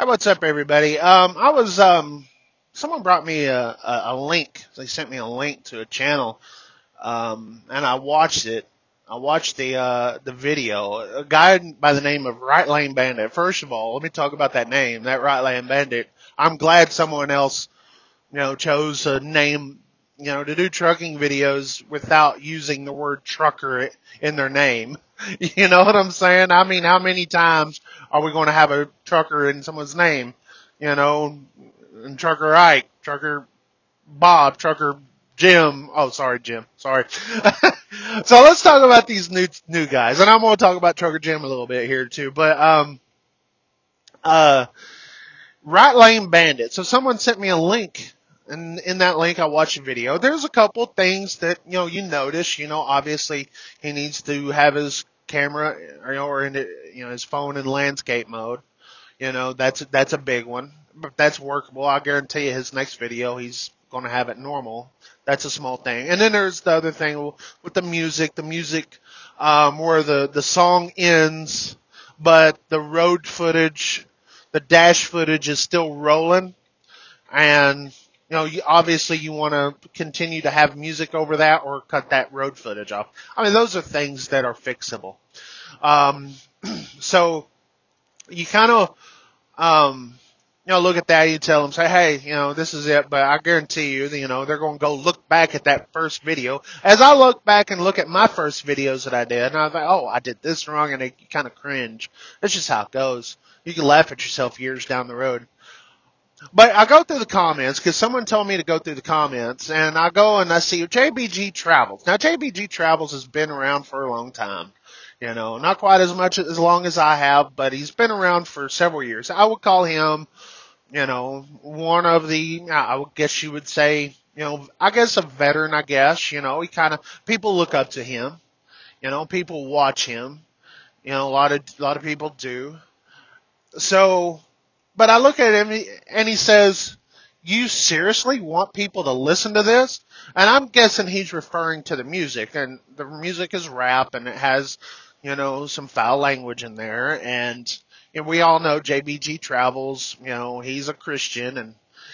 Hey, what's up, everybody? Someone brought me a link. They sent me a link to a channel, and I watched it. I watched the video. A guy by the name of Right Lane Bandit. First of all, let me talk about that name, that Right Lane Bandit. I'm glad someone else, chose a name, to do trucking videos without using the word trucker in their name. You know what I'm saying? I mean, how many times are we going to have a trucker in someone's name? And Trucker Ike, Trucker Bob, Trucker Jim. Oh, sorry, Jim. Sorry. So let's talk about these new guys, and I'm going to talk about Trucker Jim a little bit here too. But Right Lane Bandit. So someone sent me a link. And in that link, I watched a video. There's a couple things that, you notice, obviously he needs to have his camera, or in his phone in landscape mode. That's a big one, but that's workable. I guarantee you his next video, he's going to have it normal. That's a small thing. And then there's the other thing with the music, where the song ends, but the road footage, the dash footage is still rolling. And, obviously you want to continue to have music over that or cut that road footage off. I mean, those are things that are fixable. So you kind of, look at that, you tell them, say, hey, this is it, but I guarantee you, they're going to go look back at that first video. As I look back and look at my first videos that I did, and I was like, oh, I did this wrong, and you kind of cringe. That's just how it goes. You can laugh at yourself years down the road. But I go through the comments because someone told me to go through the comments, and I go and I see JBG Travels. Now, JBG Travels has been around for a long time. Not quite as long as I have, but he's been around for several years. I would call him, one of the, I would guess you would say, I guess a veteran, I guess. He kind of, people look up to him. People watch him. A lot of people do. So, but I look at him and he says, you seriously want people to listen to this? And I'm guessing he's referring to the music, and the music is rap and it has, some foul language in there. And we all know JBG Travels, he's a Christian, and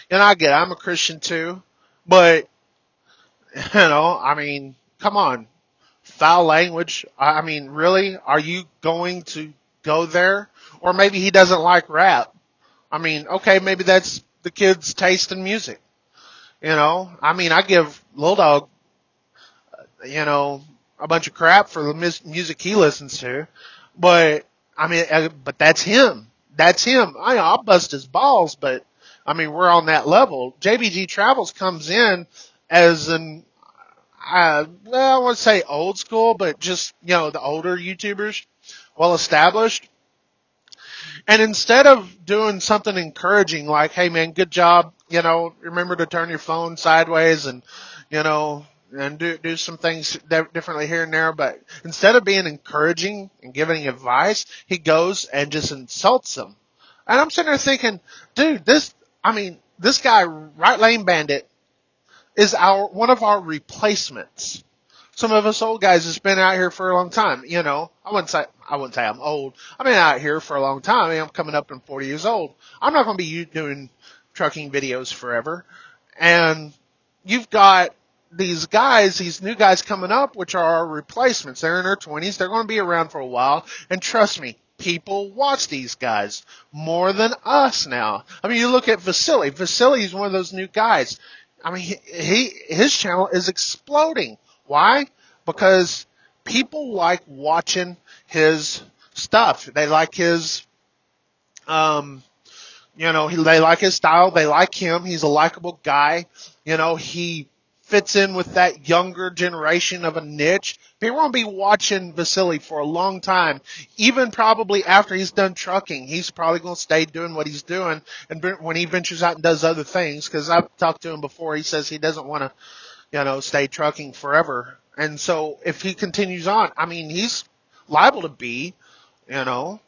I get it, I'm a Christian too, but, I mean, come on, foul language. I mean, really? Are you going to go there? Or maybe he doesn't like rap. I mean, okay, maybe that's the kid's taste in music. I mean, I give Lil Dog, a bunch of crap for the music he listens to, but I mean, but that's him. That's him. I'll bust his balls, but I mean, we're on that level. JBG Travels comes in as an, I won't say old school, but just, the older YouTubers, well established. And instead of doing something encouraging like, hey man, good job, remember to turn your phone sideways and, and do some things differently here and there. But instead of being encouraging and giving advice, he goes and just insults them. And I'm sitting there thinking, dude, this guy, Right Lane Bandit, is one of our replacements. Some of us old guys has been out here for a long time, I wouldn't say I'm old. I've been out here for a long time. I'm coming up in 40 years old. I'm not going to be doing trucking videos forever. And you've got these guys, these new guys coming up, which are our replacements. They're in their 20s. They're going to be around for a while. And trust me, people watch these guys more than us now. I mean, you look at Vasily. Vasily is one of those new guys. I mean, his channel is exploding. Why? Because people like watching his stuff. They like his, they like his style. They like him. He's a likable guy. He fits in with that younger generation of a niche. People won't be watching Vasily for a long time. Even probably after he's done trucking, he's probably going to stay doing what he's doing. And when he ventures out and does other things, because I've talked to him before, he says he doesn't want to, stay trucking forever. And so if he continues on, I mean, he's liable to be, I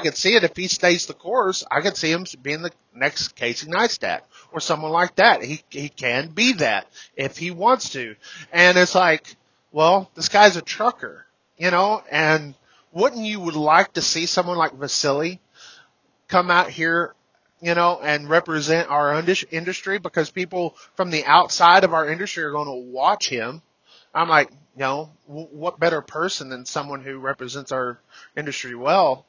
could see it if he stays the course. I could see him being the next Casey Neistat or someone like that. He can be that if he wants to. And it's like, well, this guy's a trucker, and wouldn't you would like to see someone like Vasily come out here, you know, and represent our industry, because people from the outside of our industry are going to watch him. I'm like, you know, what better person than someone who represents our industry well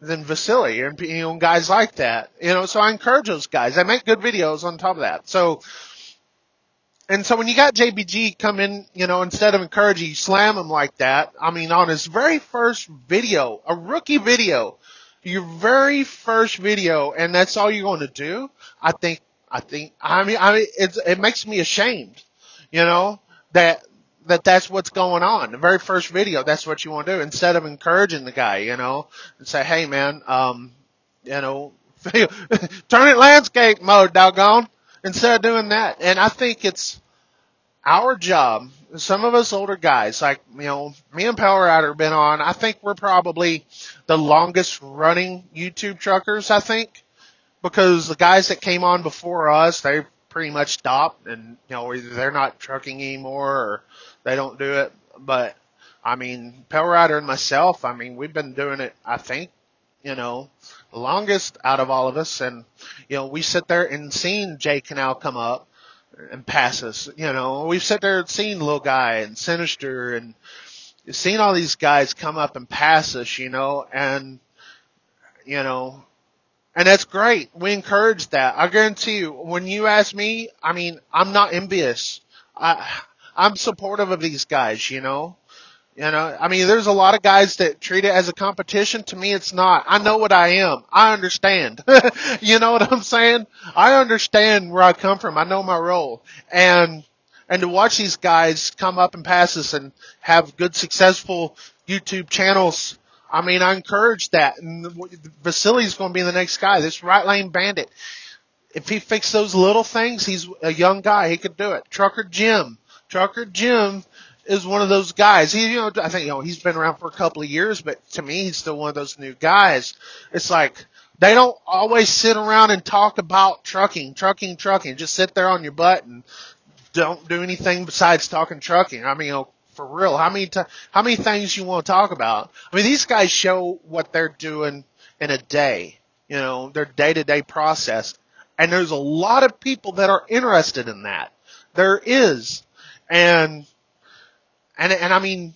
than Vasily, and, you know, guys like that, you know. So I encourage those guys. They make good videos on top of that. So when you got JBG come in, you know, instead of encouraging, you slam him like that. I mean, on his very first video, a rookie video, your very first video, and that's all you're going to do. I mean, it makes me ashamed, you know, that's what's going on. The very first video, that's what you want to do, instead of encouraging the guy, you know, and say, hey man, you know, turn it landscape mode, doggone, instead of doing that. And I think it's our job. Some of us older guys, like, you know, me and Power Rider have been on, I think we're probably the longest running YouTube truckers, I think, because the guys that came on before us, they pretty much stopped, and, you know, either they're not trucking anymore or they don't do it. But I mean, Power Rider and myself, I mean, we've been doing it, I think, you know, the longest out of all of us. And, you know, we sit there and seen J Canal come up and pass us, you know. We've sat there and seen Little Guy and Sinister and seen all these guys come up and pass us, you know, and, you know, and that's great. We encourage that. I guarantee you, when you ask me, I mean, I'm not envious. I'm supportive of these guys, you know. You know, I mean, there's a lot of guys that treat it as a competition. To me, it's not. I know what I am. I understand. You know what I'm saying? I understand where I come from. I know my role. And to watch these guys come up and pass us and have good, successful YouTube channels, I mean, I encourage that. And Vasily's going to be the next guy, this right lane bandit. If he fixed those little things, he's a young guy. He could do it. Trucker Jim is one of those guys. He, you know, I think, you know, he's been around for a couple of years, but to me, he's still one of those new guys. It's like, they don't always sit around and talk about trucking. Just sit there on your butt and don't do anything besides talking trucking. I mean, you know, for real, how many things you want to talk about? I mean, these guys show what they're doing in a day, you know, their day-to-day process. And there's a lot of people that are interested in that. There is. And I mean,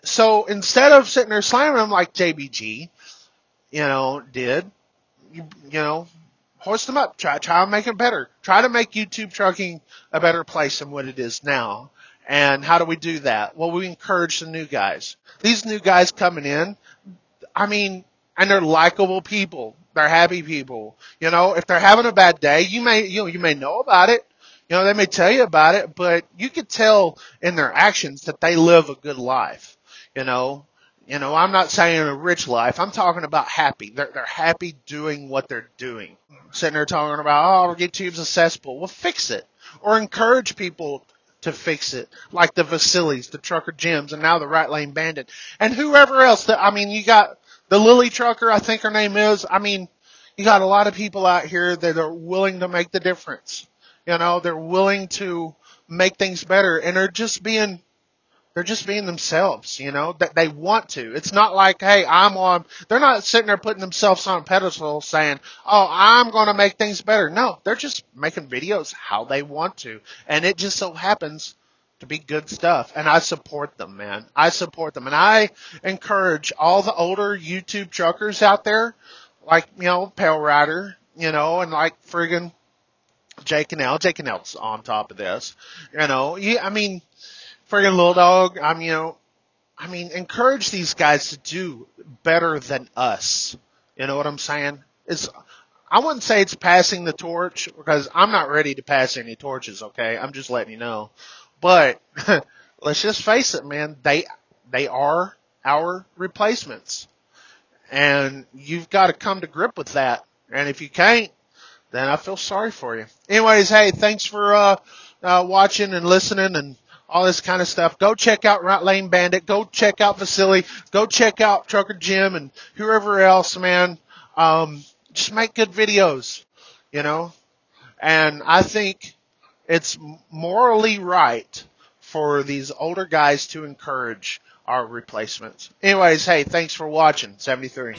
so instead of sitting there slamming them like JBG, you know, did, you know, hoist them up, try to make it better. Try to make YouTube trucking a better place than what it is now. And how do we do that? Well, we encourage the new guys. These new guys coming in, I mean, and they're likable people. They're happy people. You know, if they're having a bad day, you may know about it. You know, they may tell you about it, but you could tell in their actions that they live a good life. You know, I'm not saying a rich life. I'm talking about happy. They're happy doing what they're doing. Sitting there talking about, oh, YouTube's a cesspool. Well, fix it. Or encourage people to fix it. Like the Vasilys, the Trucker Jims, and now the Right Lane Bandit. And whoever else. I mean, you got the Lily Trucker, I think her name is. I mean, you got a lot of people out here that are willing to make the difference. You know, they're willing to make things better, and they're just being themselves, you know, that they want to. It's not like, hey, they're not sitting there putting themselves on a pedestal saying, oh, I'm going to make things better. No, they're just making videos how they want to. And it just so happens to be good stuff. And I support them, man. I support them. And I encourage all the older YouTube truckers out there, like, you know, Pale Rider, you know, and like friggin' J Canal's on top of this, you know. I mean, friggin' Little Dog, encourage these guys to do better than us. You know what I'm saying? I wouldn't say it's passing the torch, because I'm not ready to pass any torches, okay? I'm just letting you know. But let's just face it, man. They are our replacements. And you've got to come to grip with that. And if you can't, then I feel sorry for you. Anyways, hey, thanks for watching and listening and all this kind of stuff. Go check out Right Lane Bandit. Go check out Vasily. Go check out Trucker Jim and whoever else, man. Just make good videos, you know. And I think it's morally right for these older guys to encourage our replacements. Anyways, hey, thanks for watching. 73.